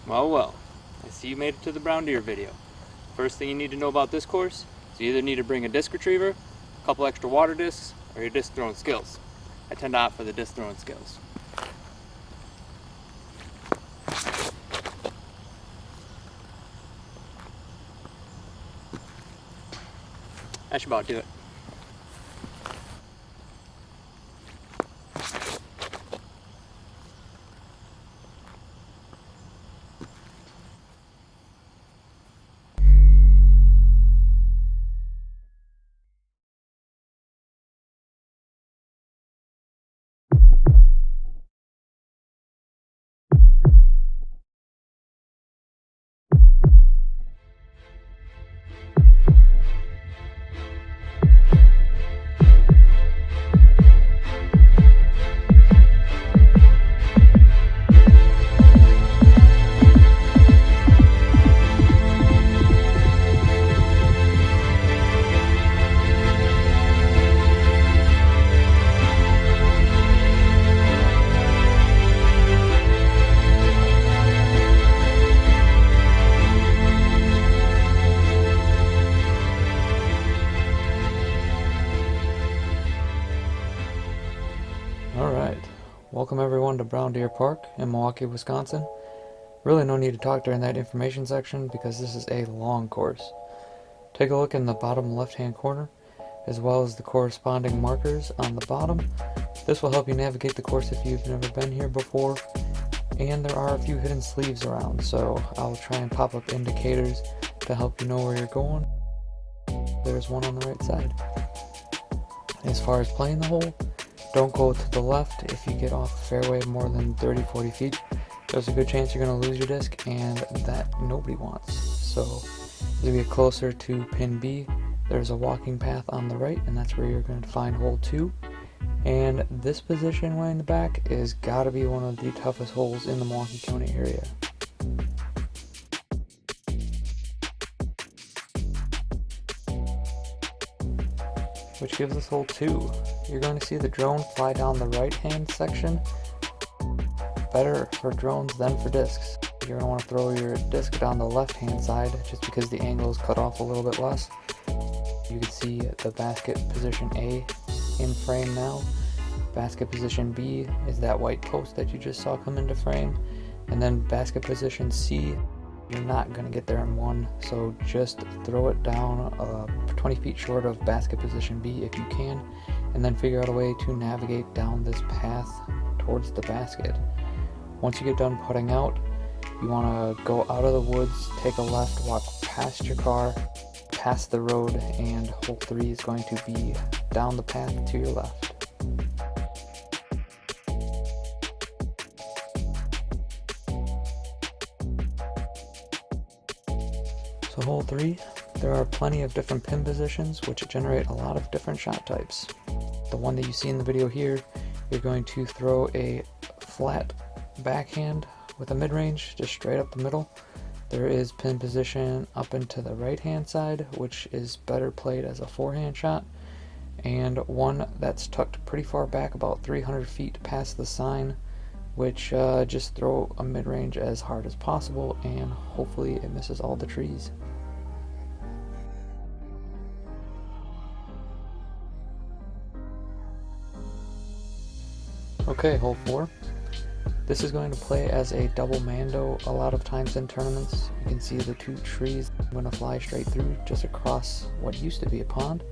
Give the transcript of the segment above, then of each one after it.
Well, I see you made it to the brown deer video. First thing you need to know about this course is you either need to bring a disc retriever, a couple extra water discs, or your disc throwing skills. I tend to opt for the disc throwing skills. That should about do it. Welcome everyone to Brown Deer Park in Milwaukee, Wisconsin. Really no need to talk during that information section because this is a long course. Take a look in the bottom left hand corner as well as the corresponding markers on the bottom. This will help you navigate the course if you've never been here before, and there are a few hidden sleeves around, so I'll try and pop up indicators to help you know where you're going. There's one on the right side. As far as playing the hole, don't go to the left. If you get off the fairway more than 30-40 feet, there's a good chance you're going to lose your disc, and that nobody wants. So as you get closer to pin B, there's a walking path on the right, and that's where you're going to find hole 2. And this position way in the back is got to be one of the toughest holes in the Milwaukee County area. Which gives us hole 2. You're going to see the drone fly down the right hand section. Better for drones than for discs. You're going to want to throw your disc down the left hand side just because the angle is cut off a little bit less. You can see the basket position A in frame now. Basket position B is that white post that you just saw come into frame. And then basket position C, you're not going to get there in one, so just throw it down 20 feet short of basket position B if you can, and then figure out a way to navigate down this path towards the basket. Once you get done putting out, you want to go out of the woods, take a left, walk past your car, past the road, and hole 3 is going to be down the path to your left. So hole 3, there are plenty of different pin positions which generate a lot of different shot types. The one that you see in the video here, you're going to throw a flat backhand with a mid-range just straight up the middle. There is pin position up into the right hand side, which is better played as a forehand shot, and one that's tucked pretty far back, about 300 feet past the sign, which just throw a mid-range as hard as possible and hopefully it misses all the trees. Okay, hole 4. This is going to play as a double mando a lot of times in tournaments. You can see the 2 trees going to fly straight through just across what used to be a pond.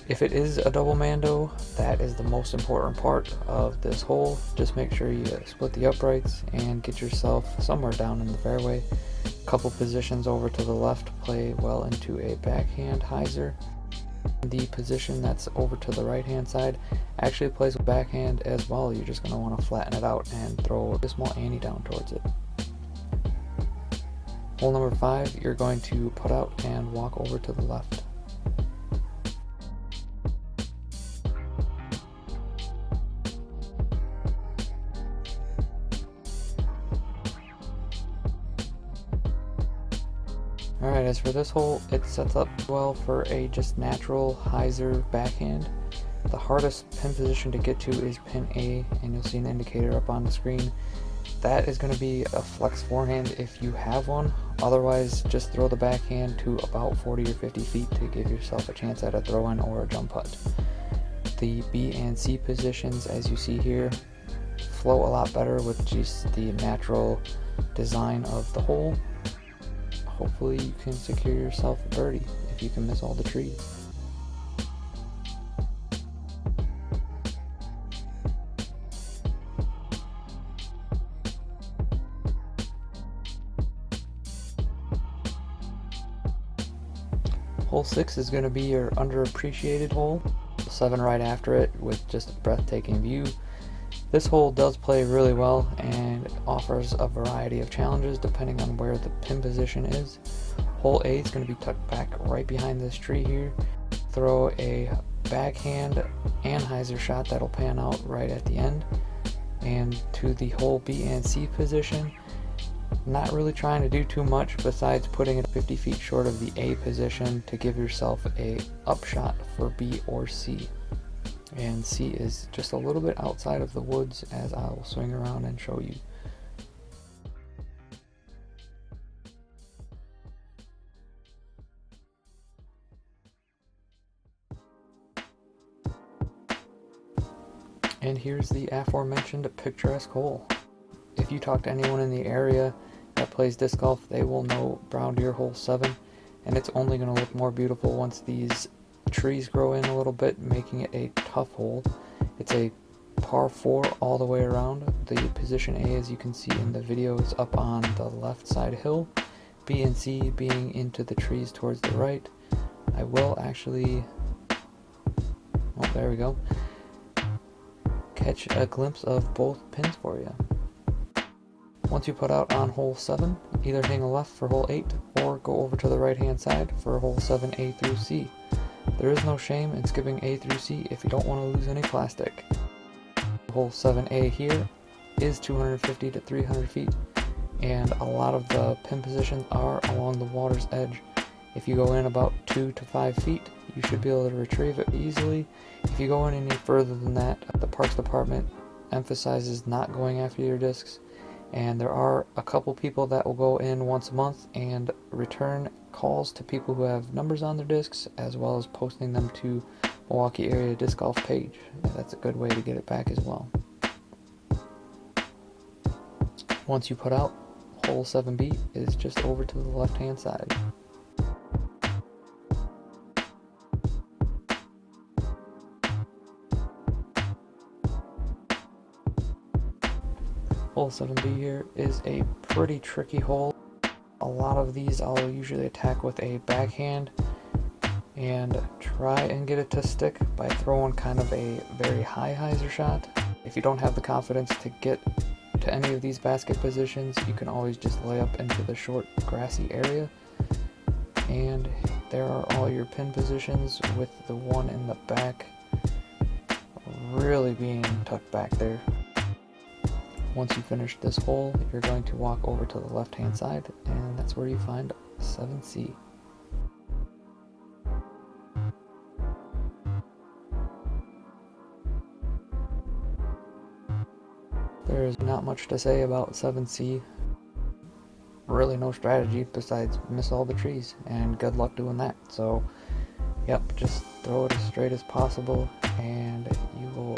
If it is a double mando, that is the most important part of this hole. Just make sure you split the uprights and get yourself somewhere down in the fairway. A couple positions over to the left play well into a backhand hyzer. The position that's over to the right hand side actually plays with backhand as well. You're just going to want to flatten it out and throw a small ante down towards it. Hole number 5, you're going to put out and walk over to the left. Alright, as for this hole, it sets up well for a just natural hyzer backhand. The hardest pin position to get to is pin A, and you'll see an indicator up on the screen. that is going to be a flex forehand if you have one. Otherwise, just throw the backhand to about 40 or 50 feet to give yourself a chance at a throw-in or a jump putt. The B and C positions, as you see here, flow a lot better with just the natural design of the hole. Hopefully you can secure yourself a birdie if you can miss all the trees. Hole 6 is going to be your underappreciated hole. 7 right after it with just a breathtaking view. This hole does play really well and offers a variety of challenges depending on where the pin position is. Hole 8 is going to be tucked back right behind this tree here. Throw a backhand anhyzer shot that'll pan out right at the end. And to the hole B and C position, not really trying to do too much besides putting it 50 feet short of the A position to give yourself a upshot for B or C. And C is just a little bit outside of the woods, as I will swing around and show you. And here's the aforementioned picturesque hole. If you talk to anyone in the area that plays disc golf, they will know Brown Deer hole 7, and it's only going to look more beautiful once these trees grow in a little bit, making it a tough hole. It's a par 4 all the way around. The position A, as you can see in the video, is up on the left side hill. B and C being into the trees towards the right. I will actually, oh, there we go, catch a glimpse of both pins for you. Once you put out on hole 7, either hang a left for hole 8 or go over to the right hand side for hole 7A through C. There is no shame in skipping A through C if you don't want to lose any plastic. Hole 7A here is 250 to 300 feet, and a lot of the pin positions are along the water's edge. If you go in about 2 to 5 feet, you should be able to retrieve it easily. If you go in any further than that, the Parks Department emphasizes not going after your discs, and there are a couple people that will go in once a month and return calls to people who have numbers on their discs, as well as posting them to Milwaukee area disc golf page. That's a good way to get it back as well. Once you put out, hole 7B is just over to the left hand side. Hole 7B here is a pretty tricky hole. A lot of these I'll usually attack with a backhand and try and get it to stick by throwing kind of a very high hyzer shot. If you don't have the confidence to get to any of these basket positions, you can always just lay up into the short grassy area. And there are all your pin positions, with the one in the back really being tucked back there. Once you finish this hole, you're going to walk over to the left hand side, and that's where you find 7C. There's not much to say about 7C. Really no strategy besides miss all the trees, and good luck doing that. So, yep, just throw it as straight as possible, and you will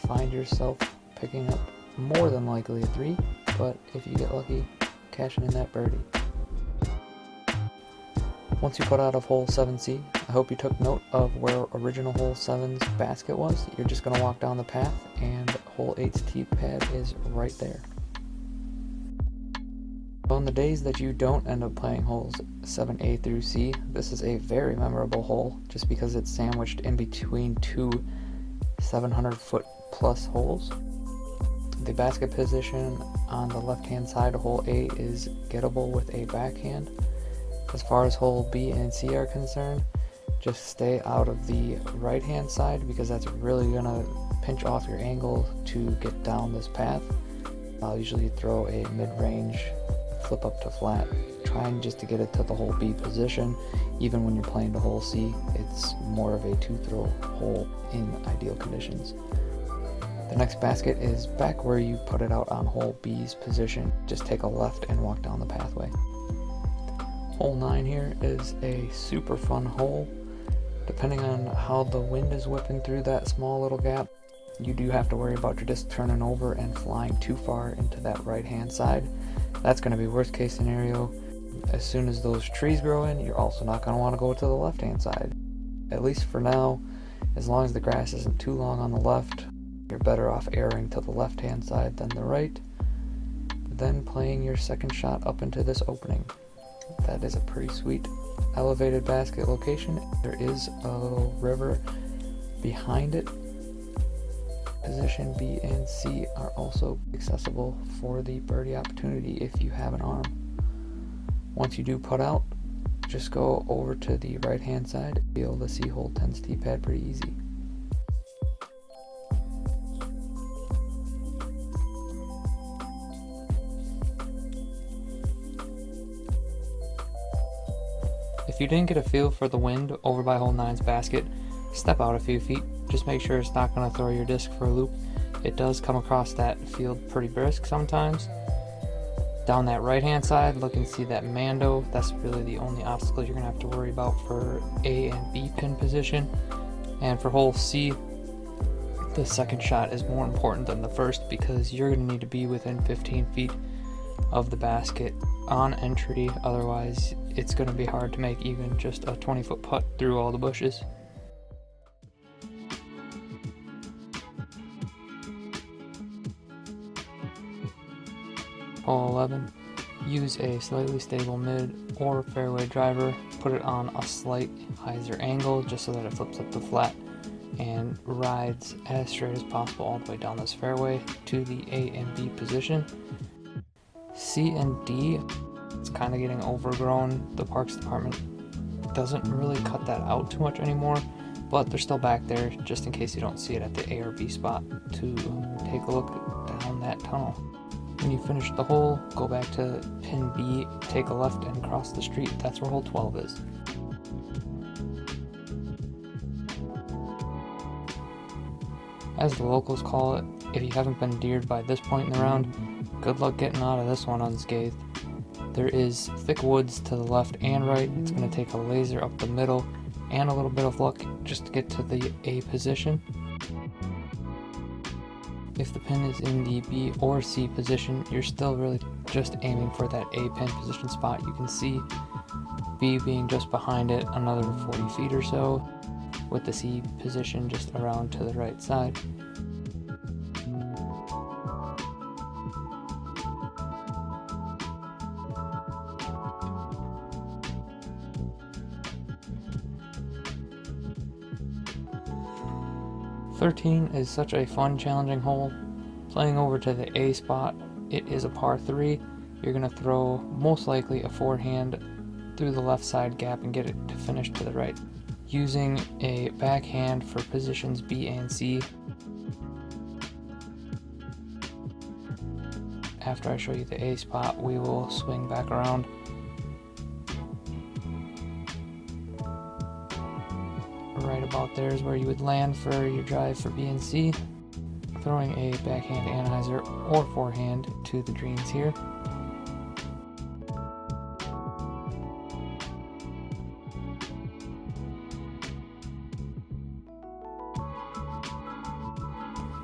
find yourself picking up more than likely a 3, but if you get lucky, cashing in that birdie. Once you put out of hole 7C, I hope you took note of where original hole 7's basket was. You're just going to walk down the path, and hole 8's tee pad is right there. On the days that you don't end up playing holes 7A through C, this is a very memorable hole just because it's sandwiched in between two 700-foot plus holes. The basket position on the left hand side of hole A is gettable with a backhand. As far as hole B and C are concerned, just stay out of the right hand side because that's really going to pinch off your angle to get down this path. I'll usually throw a mid-range flip up to flat, trying just to get it to the hole B position. Even when you're playing to hole C, it's more of a 2-throw hole in ideal conditions. The next basket is back where you put it out on hole B's position. Just take a left and walk down the pathway. Hole 9 here is a super fun hole. Depending on how the wind is whipping through that small little gap, you do have to worry about your disc turning over and flying too far into that right hand side. That's going to be worst case scenario. As soon as those trees grow in, you're also not going to want to go to the left hand side. At least for now, as long as the grass isn't too long on the left, you're better off erring to the left hand side than the right. Then playing your second shot up into this opening. That is a pretty sweet elevated basket location. There is a little river behind it. Position B and C are also accessible for the birdie opportunity if you have an arm. Once you do put out, just go over to the right hand side. Be able to see hole 10's tee pad pretty easy. If you didn't get a feel for the wind over by hole 9's basket, step out a few feet. Just make sure it's not going to throw your disc for a loop. It does come across that field pretty brisk sometimes. Down that right hand side, look and see that Mando. That's really the only obstacle you're going to have to worry about for A and B pin position. And for hole C, the second shot is more important than the first because you're going to need to be within 15 feet of the basket on entry, otherwise it's going to be hard to make even just a 20-foot putt through all the bushes. Hole 11, use a slightly stable mid or fairway driver, put it on a slight hyzer angle just so that it flips up the flat and rides as straight as possible all the way down this fairway to the A and B position. C and D, it's kind of getting overgrown. The Parks Department doesn't really cut that out too much anymore, but they're still back there just in case you don't see it at the A or B spot to take a look down that tunnel. When you finish the hole, go back to pin B, take a left and cross the street. That's where hole 12 is. As the locals call it, if you haven't been deered by this point in the round, good luck getting out of this one unscathed. There is thick woods to the left and right. It's going to take a laser up the middle and a little bit of luck just to get to the A position. If the pin is in the B or C position, you're still really just aiming for that A pin position spot. You can see B being just behind it, another 40 feet or so, with the C position just around to the right side. "13 is such a fun, challenging hole. Playing over to the A spot, it is a par 3. You're going to throw most likely a forehand through the left side gap and get it to finish to the right. Using a backhand for positions B and C. After I show you the A spot, we will swing back around. Right about there is where you would land for your drive for B and C. Throwing a backhand anhyzer or forehand to the greens here.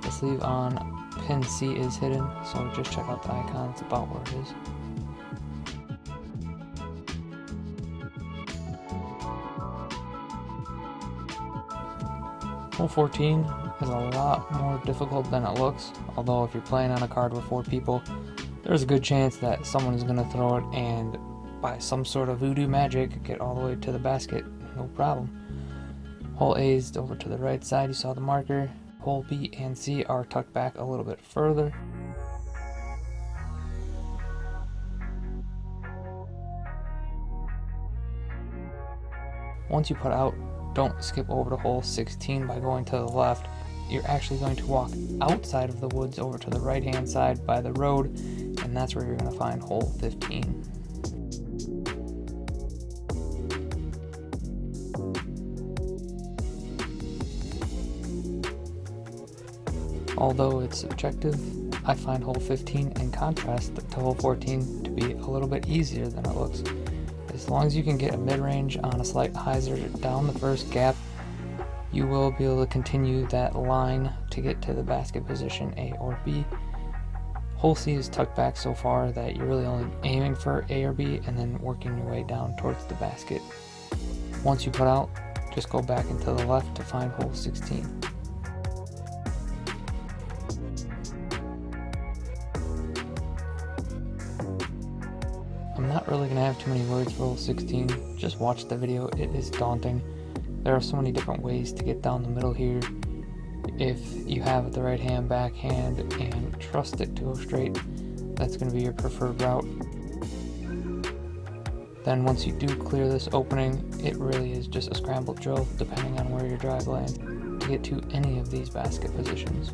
The sleeve on pin C is hidden, so just check out the icon, it's about where it is. Hole 14 is a lot more difficult than it looks, although if you're playing on a card with 4 people, there's a good chance that someone is going to throw it and by some sort of voodoo magic get all the way to the basket, no problem. Hole A is over to the right side, you saw the marker. Hole B and C are tucked back a little bit further. Once you put out, don't skip over to hole 16 by going to the left. You're actually going to walk outside of the woods over to the right hand side by the road, and that's where you're going to find hole 15. Although it's subjective, I find hole 15 in contrast to hole 14 to be a little bit easier than it looks. As long as you can get a mid-range on a slight hyzer down the first gap, you will be able to continue that line to get to the basket position A or B. Hole C is tucked back so far that you're really only aiming for A or B and then working your way down towards the basket. Once you put out, just go back and to the left to find hole 16. I'm not really going to have too many words for hole 16, just watch the video, it is daunting. There are so many different ways to get down the middle here. If you have the right hand backhand and trust it to go straight, that's going to be your preferred route. Then once you do clear this opening, it really is just a scramble drill depending on where your drive lands to get to any of these basket positions.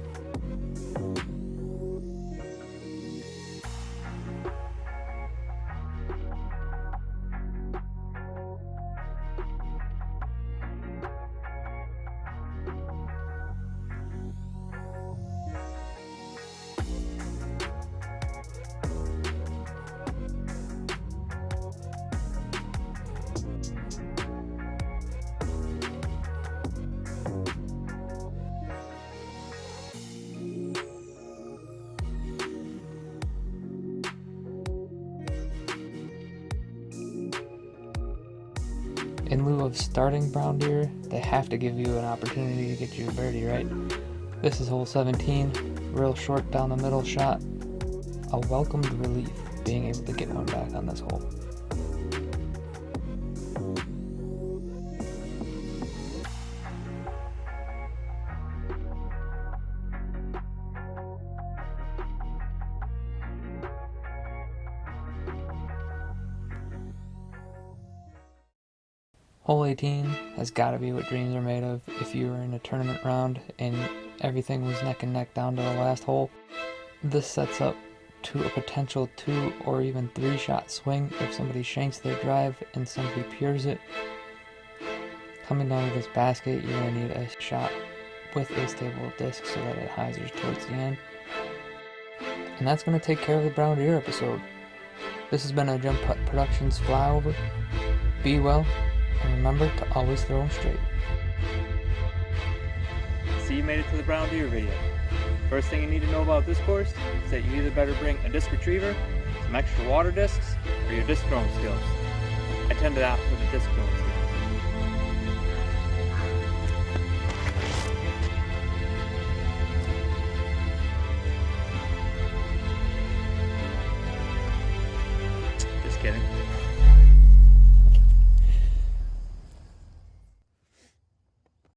In lieu of starting brown deer, they have to give you an opportunity to get you a birdie, right? This is hole 17, real short down the middle shot. A welcomed relief being able to get one back on this hole. Hole 18 has got to be what dreams are made of if you were in a tournament round and everything was neck and neck down to the last hole. This sets up to a potential 2 or even 3 shot swing if somebody shanks their drive and somebody pures it. Coming down to this basket, you're going to need a shot with a stable disc so that it hyzers towards the end. And that's going to take care of the brown deer episode. This has been a Jump Putt Productions flyover. Be well. And remember to always throw them straight. So you made it to the brown deer video. First thing you need to know about this course is that you either better bring a disc retriever, some extra water discs, or your disc throwing skills. I tend to opt for the disc throwing skills.